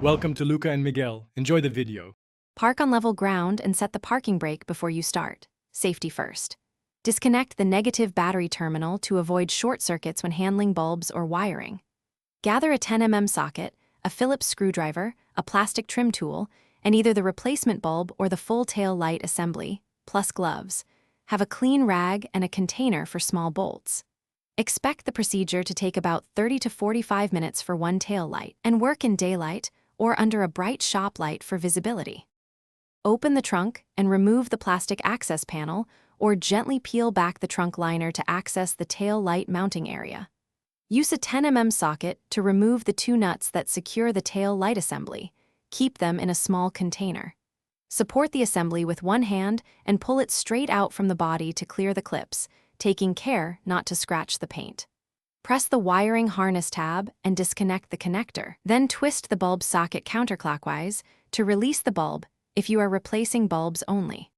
Welcome to Luca and Miguel. Enjoy the video. Park on level ground and set the parking brake before you start. Safety first. Disconnect the negative battery terminal to avoid short circuits when handling bulbs or wiring. Gather a 10 mm socket, a Phillips screwdriver, a plastic trim tool, and either the replacement bulb or the full tail light assembly, plus gloves. Have a clean rag and a container for small bolts. Expect the procedure to take about 30 to 45 minutes for one tail light and work in daylight or under a bright shop light for visibility. Open the trunk and remove the plastic access panel or gently peel back the trunk liner to access the tail light mounting area. Use a 10 mm socket to remove the two nuts that secure the tail light assembly. Keep them in a small container. Support the assembly with one hand and pull it straight out from the body to clear the clips, taking care not to scratch the paint. Press the wiring harness tab and disconnect the connector. Then twist the bulb socket counterclockwise to release the bulb if you are replacing bulbs only.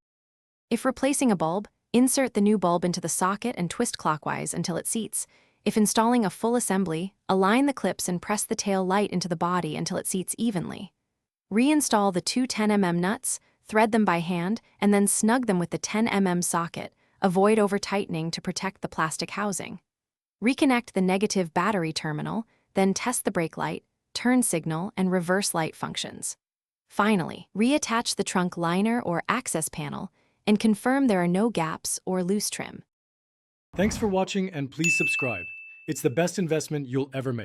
If replacing a bulb, insert the new bulb into the socket and twist clockwise until it seats. If installing a full assembly, align the clips and press the tail light into the body until it seats evenly. Reinstall the two 10 mm nuts, thread them by hand, and then snug them with the 10 mm socket. Avoid over-tightening to protect the plastic housing. Reconnect the negative battery terminal, then test the brake light, turn signal, and reverse light functions. Finally, reattach the trunk liner or access panel and confirm there are no gaps or loose trim. Thanks for watching and please subscribe. It's the best investment you'll ever make.